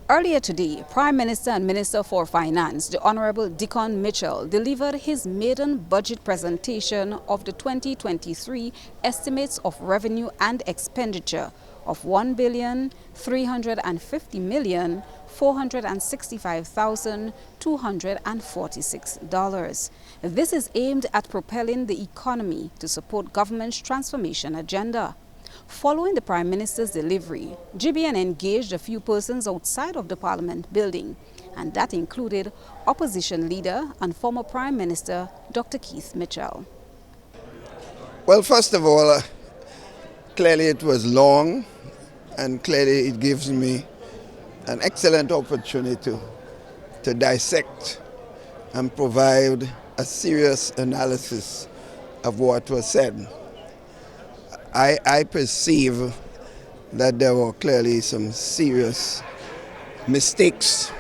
Earlier today, Prime Minister and Minister for Finance, the Honorable Dickon Mitchell, delivered his maiden budget presentation of the 2023 estimates of revenue and expenditure of $1,350,465,246. This is aimed at propelling the economy to support government's transformation agenda. Following the Prime Minister's delivery, GBN engaged a few persons outside of the Parliament building, and that included opposition leader and former Prime Minister Dr. Keith Mitchell. Well, first of all, clearly it was long, and clearly it gives me an excellent opportunity to dissect and provide a serious analysis of what was said. I perceive that there were clearly some serious mistakes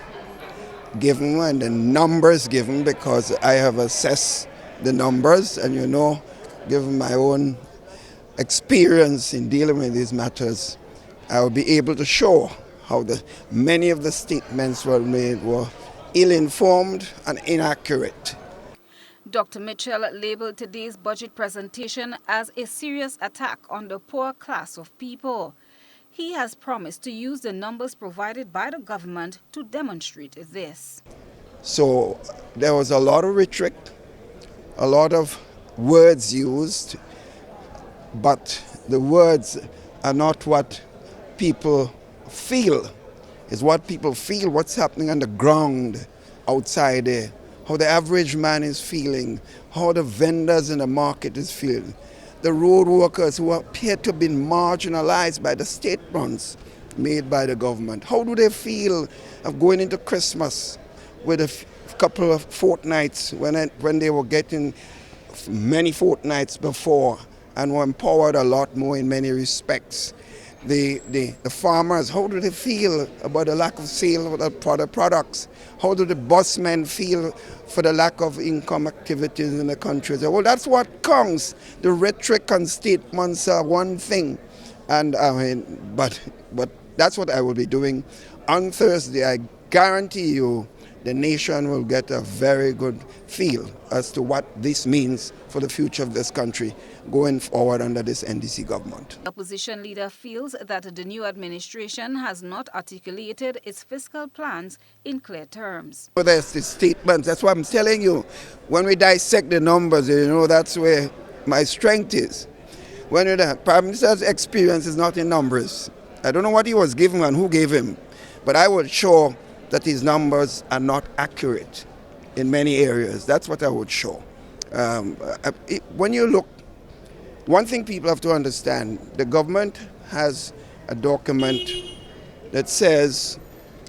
given and the numbers given, because I have assessed the numbers, and given my own experience in dealing with these matters, I will be able to show how many of the statements were made were ill-informed and inaccurate. Dr. Mitchell labeled today's budget presentation as a serious attack on the poor class of people. He has promised to use the numbers provided by the government to demonstrate this. So there was a lot of rhetoric, a lot of words used, but the words are not what people feel. It's what people feel, what's happening on the ground outside there, how the average man is feeling, how the vendors in the market is feeling, the road workers who appear to have been marginalized by the statements made by the government. How do they feel of going into Christmas with a couple of fortnights when they were getting many fortnights before and were empowered a lot more in many respects? The farmers, how do they feel about the lack of sale of the products? How do the busmen feel for the lack of income activities in the country? Well, that's what counts. The rhetoric and statements are one thing, and but that's what I will be doing on Thursday. I guarantee you, the nation will get a very good feel as to what this means for the future of this country going forward under this NDC government. The opposition leader feels that the new administration has not articulated its fiscal plans in clear terms. There's the statements, that's what I'm telling you. When we dissect the numbers, that's where my strength is. When the Prime Minister's experience is not in numbers. I don't know what he was given and who gave him, but I would show that his numbers are not accurate in many areas. That's what I would show. When you look, one thing people have to understand, the government has a document that says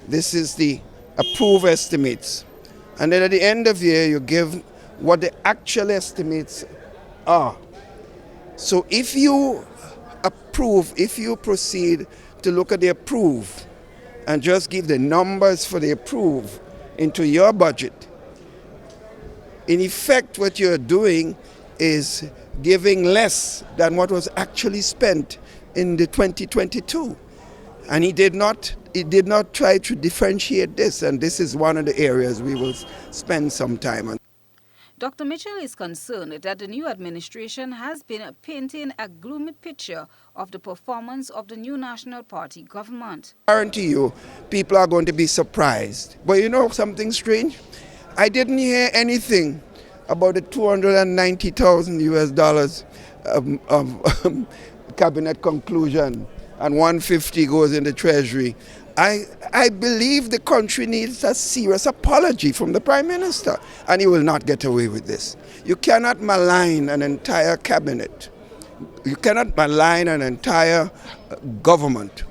this is the approved estimates. And then at the end of the year, you give what the actual estimates are. So if you proceed to look at the approved, and just give the numbers for the approved into your budget, in effect what you're doing is giving less than what was actually spent in the 2022. And he did not try to differentiate this, and this is one of the areas we will spend some time on. Dr. Mitchell is concerned that the new administration has been painting a gloomy picture of the performance of the new National Party government. I guarantee you, people are going to be surprised. But you know something strange? I didn't hear anything about the $290,000 cabinet conclusion, and 150 goes in the Treasury. I believe the country needs a serious apology from the Prime Minister, and he will not get away with this. You cannot malign an entire cabinet. You cannot malign an entire government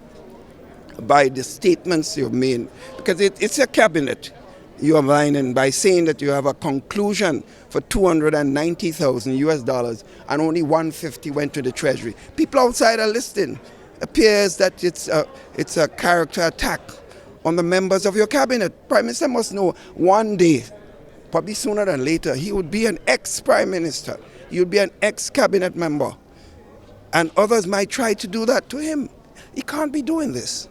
by the statements you've made, because it's a cabinet. You are maligning by saying that you have a conclusion for $290,000 and only 150 went to the Treasury. People outside are listening. Appears that it's a character attack on the members of your cabinet. Prime Minister must know one day, probably sooner than later, he would be an ex-Prime Minister. He would be an ex-cabinet member. And others might try to do that to him. He can't be doing this.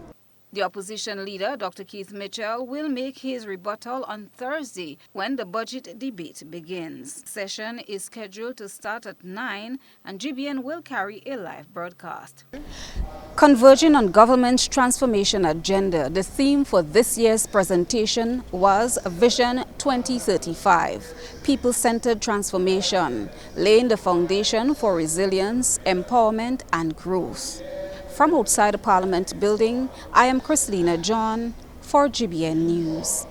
The opposition leader, Dr. Keith Mitchell, will make his rebuttal on Thursday when the budget debate begins. The session is scheduled to start at 9 and GBN will carry a live broadcast. Converging on government's transformation agenda, the theme for this year's presentation was Vision 2035, People-Centered Transformation, laying the foundation for resilience, empowerment and growth. From outside the Parliament building, I am Christina John for GBN News.